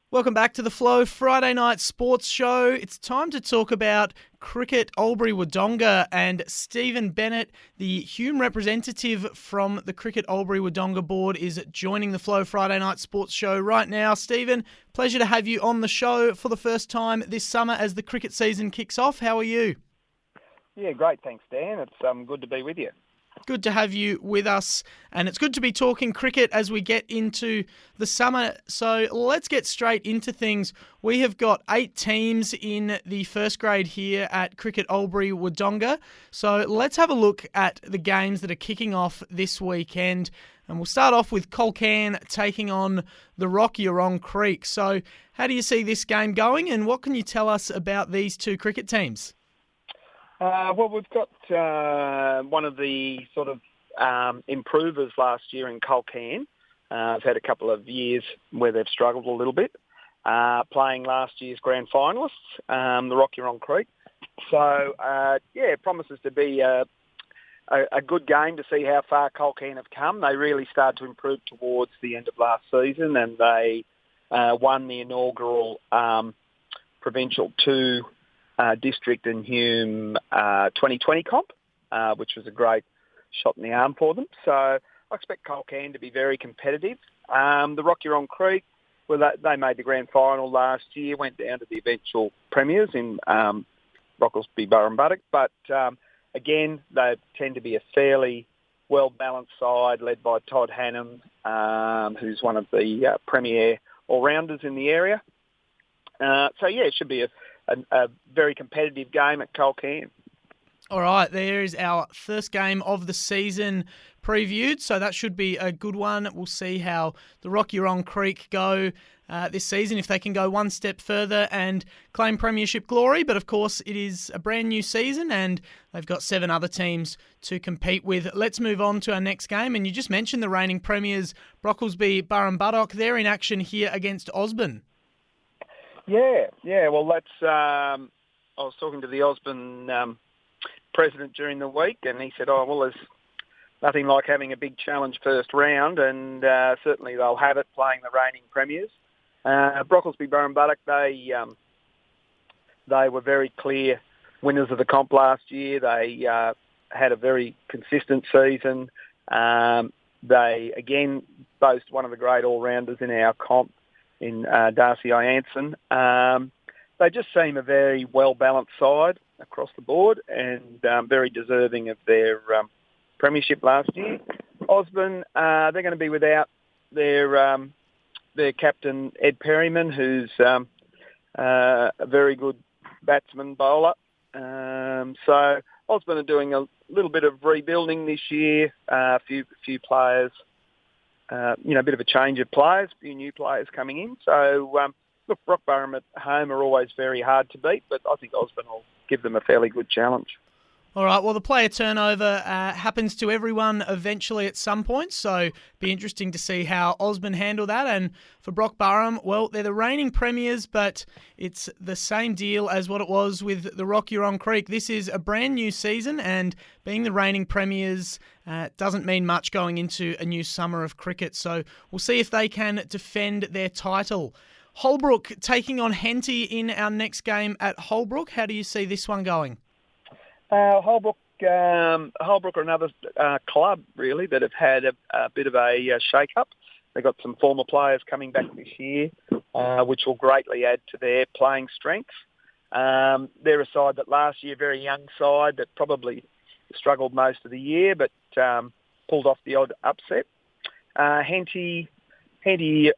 Welcome back to the Flow Friday Night Sports Show. It's time to talk about Cricket Albury Wodonga, and Stephen Bennett, the Hume representative from the Cricket Albury Wodonga board, is joining the Flow Friday Night Sports Show right now. Stephen, pleasure to have you on the show for the first time this summer as the cricket season kicks off. How are you? Yeah, great. Thanks, Dan. It's good to be with you. Good to have you with us, and it's good to be talking cricket as we get into the summer. So let's get straight into things. We have got 8 teams in the first grade here at Cricket Albury Wodonga. So let's have a look at the games that are kicking off this weekend. And we'll start off with Colcan taking on the Wodonga Cricket. So how do you see this game going, and what can you tell us about these two cricket teams? Well, we've got one of the sort of improvers last year in Colcan. I've had a couple of years where they've struggled a little bit, playing last year's grand finalists, the Wodonga Cricket. So, it promises to be a good game to see how far Colcan have come. They really started to improve towards the end of last season, and they won the inaugural Provincial 2 District and Hume 2020 comp, which was a great shot in the arm for them. So I expect Colcan to be very competitive. The Wodonga Cricket, well, they made the grand final last year, went down to the eventual premiers in Brocklesby, Burrumbuttock. But again, they tend to be a fairly well-balanced side led by Todd Hannam, who's one of the premier all-rounders in the area. It should be a very competitive game at Colcan. All right, there is our first game of the season previewed, so that should be a good one. We'll see how the Wodonga Cricket go this season, if they can go one step further and claim premiership glory. But of course, it is a brand new season and they've got 7 other teams to compete with. Let's move on to our next game. And you just mentioned the reigning premiers, Brocklesby, Burrumbuttock. They're in action here against Osborne. Yeah. Well, that's. I was talking to the Osborne president during the week, and he said, there's nothing like having a big challenge first round, and certainly they'll have it playing the reigning premiers. Brocklesby, Burrumbuttock, they were very clear winners of the comp last year. They had a very consistent season. They, again, boast one of the great all-rounders in our comp, in Darcy Ianson. They just seem a very well-balanced side across the board and very deserving of their premiership last year. Osborne, they're going to be without their captain, Ed Perryman, who's a very good batsman bowler. So Osborne are doing a little bit of rebuilding this year, a few players. A bit of a change of players, a few new players coming in. So, Rockburgham at home are always very hard to beat, but I think Osborne will give them a fairly good challenge. All right, well, the player turnover happens to everyone eventually at some point, so be interesting to see how Osborne handle that. And for Brock Burham, well, they're the reigning premiers, but it's the same deal as what it was with the Wodonga Cricket. This is a brand new season, and being the reigning premiers doesn't mean much going into a new summer of cricket. So we'll see if they can defend their title. Holbrook taking on Henty in our next game at Holbrook. How do you see this one going? Holbrook are another club, really, that have had a bit of a shake-up. They've got some former players coming back this year, which will greatly add to their playing strength. They're a side that last year, very young side, that probably struggled most of the year, but pulled off the odd upset. Henty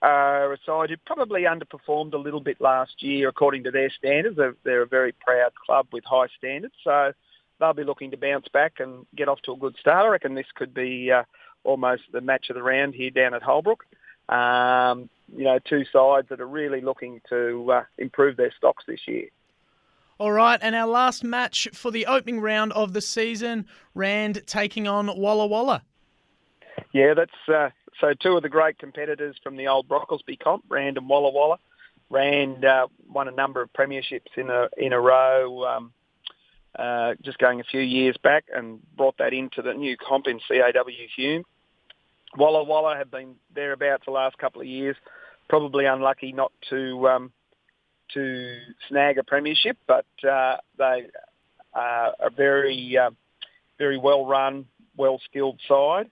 are a side who probably underperformed a little bit last year according to their standards. They're a very proud club with high standards, so they'll be looking to bounce back and get off to a good start. I reckon this could be almost the match of the round here down at Holbrook. Two sides that are really looking to improve their stocks this year. All right, and our last match for the opening round of the season, Rand taking on Walla Walla. Yeah, that's so two of the great competitors from the old Brocklesby comp, Rand and Walla Walla. Rand won a number of premierships in a row, just going a few years back, and brought that into the new comp in CAW Hume. Walla Walla have been thereabouts the last couple of years, probably unlucky not to snag a premiership, but they are a very well run, well skilled side.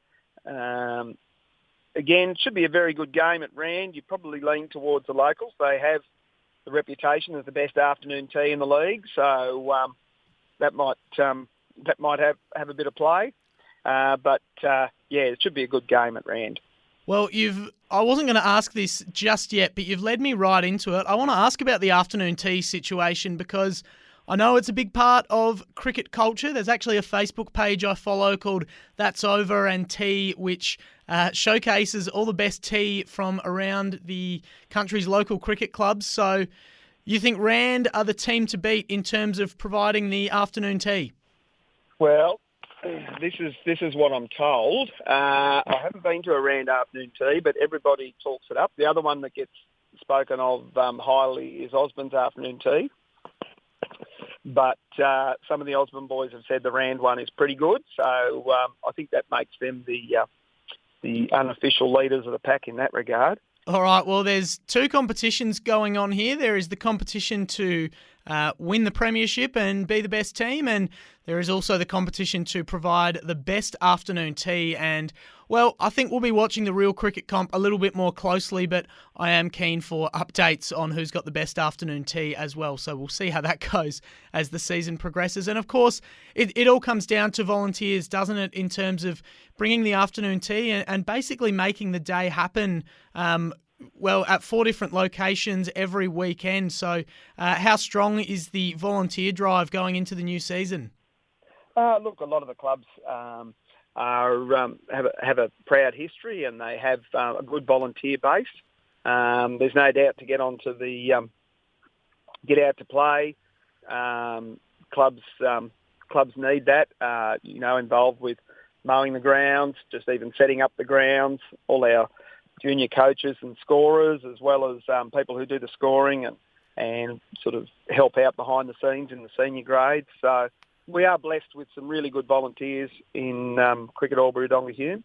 Again, should be a very good game at Rand. You probably lean towards the locals. They have the reputation as the best afternoon tea in the league, so that might have a bit of play. But it should be a good game at Rand. Well, I wasn't going to ask this just yet, but you've led me right into it. I want to ask about the afternoon tea situation because I know it's a big part of cricket culture. There's actually a Facebook page I follow called That's Over and Tea, which showcases all the best tea from around the country's local cricket clubs. So you think Rand are the team to beat in terms of providing the afternoon tea? Well, this is what I'm told. I haven't been to a Rand afternoon tea, but everybody talks it up. The other one that gets spoken of highly is Osborne's afternoon tea. But some of the Osborne boys have said the Rand one is pretty good, so I think that makes them the unofficial leaders of the pack in that regard. All right, well, there's two competitions going on here. There is the competition to win the premiership and be the best team, and there is also the competition to provide the best afternoon tea. And, well, I think we'll be watching the real cricket comp a little bit more closely, but I am keen for updates on who's got the best afternoon tea as well. So we'll see how that goes as the season progresses. And, of course, it all comes down to volunteers, doesn't it, in terms of bringing the afternoon tea and basically making the day happen at 4 different locations every weekend. So how strong is the volunteer drive going into the new season? Look, a lot of the clubs have a proud history and they have a good volunteer base. There's no doubt to get onto the get out to play. Clubs need that. Involved with mowing the grounds, just even setting up the grounds. All our junior coaches and scorers, as well as people who do the scoring and sort of help out behind the scenes in the senior grades. So we are blessed with some really good volunteers in Cricket Albury Wodonga Hume.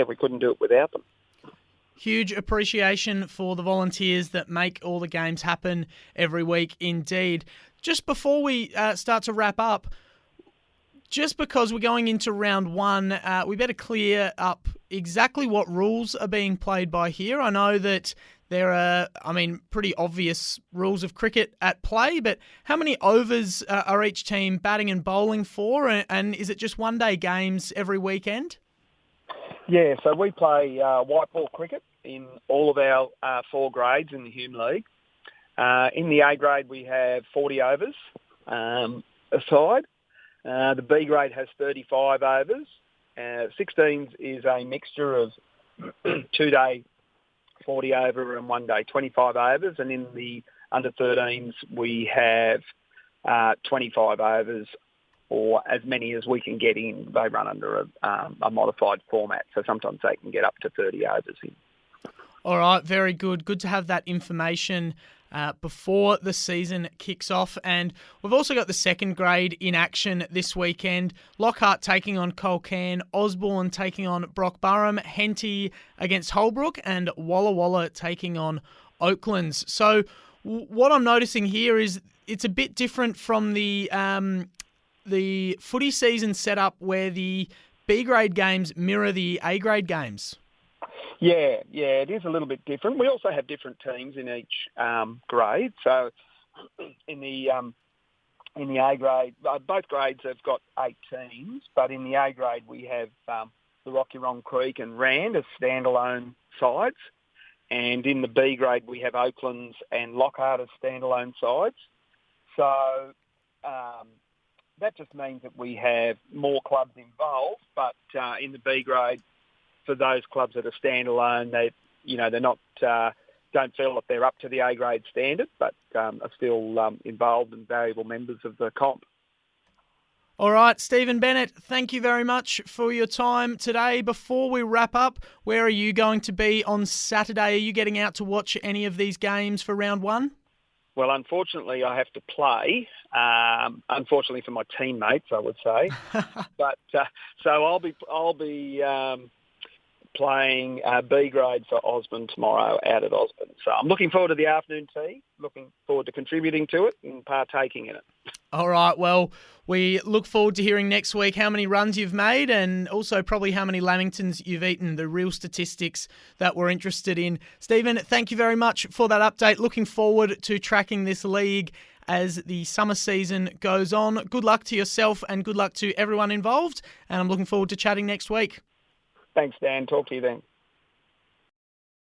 We couldn't do it without them. Huge appreciation for the volunteers that make all the games happen every week indeed. Just before we start to wrap up, just because we're going into round one, we better clear up exactly what rules are being played by here. I know that there are, pretty obvious rules of cricket at play, but how many overs are each team batting and bowling for? And is it just one-day games every weekend? Yeah, so we play white ball cricket in all of our 4 grades in the Hume League. In the A grade, we have 40 overs aside. The B grade has 35 overs. 16s is a mixture of 2-day 40 over and 1-day 25 overs. And in the under 13s, we have 25 overs or as many as we can get in. They run under a modified format, so sometimes they can get up to 30 overs in. All right, very good. Good to have that information before the season kicks off. And we've also got the second grade in action this weekend. Lockhart taking on Colcan, Osborne taking on Brockburham, Henty against Holbrook, and Walla Walla taking on Oaklands. So what I'm noticing here is it's a bit different from the footy season setup where the B grade games mirror the A grade games. Yeah, it is a little bit different. We also have different teams in each grade. So in the A grade, both grades have got 8 teams, but in the A grade we have the Rocky Rong Creek and Rand as standalone sides, and in the B grade we have Oaklands and Lockhart as standalone sides. So that just means that we have more clubs involved, but in the B grade, for those clubs that are standalone, they're not don't feel that they're up to the A grade standard, but are still involved and valuable members of the comp. All right, Stephen Bennett, thank you very much for your time today. Before we wrap up, where are you going to be on Saturday? Are you getting out to watch any of these games for round one? Well, unfortunately, I have to play. Unfortunately for my teammates, I would say. But so I'll be playing B grade for Osborne tomorrow out at Osborne. So I'm looking forward to the afternoon tea, looking forward to contributing to it and partaking in it. All right, well, we look forward to hearing next week how many runs you've made and also probably how many Lamingtons you've eaten, the real statistics that we're interested in. Stephen, thank you very much for that update. Looking forward to tracking this league as the summer season goes on. Good luck to yourself and good luck to everyone involved, and I'm looking forward to chatting next week. Thanks, Dan. Talk to you then.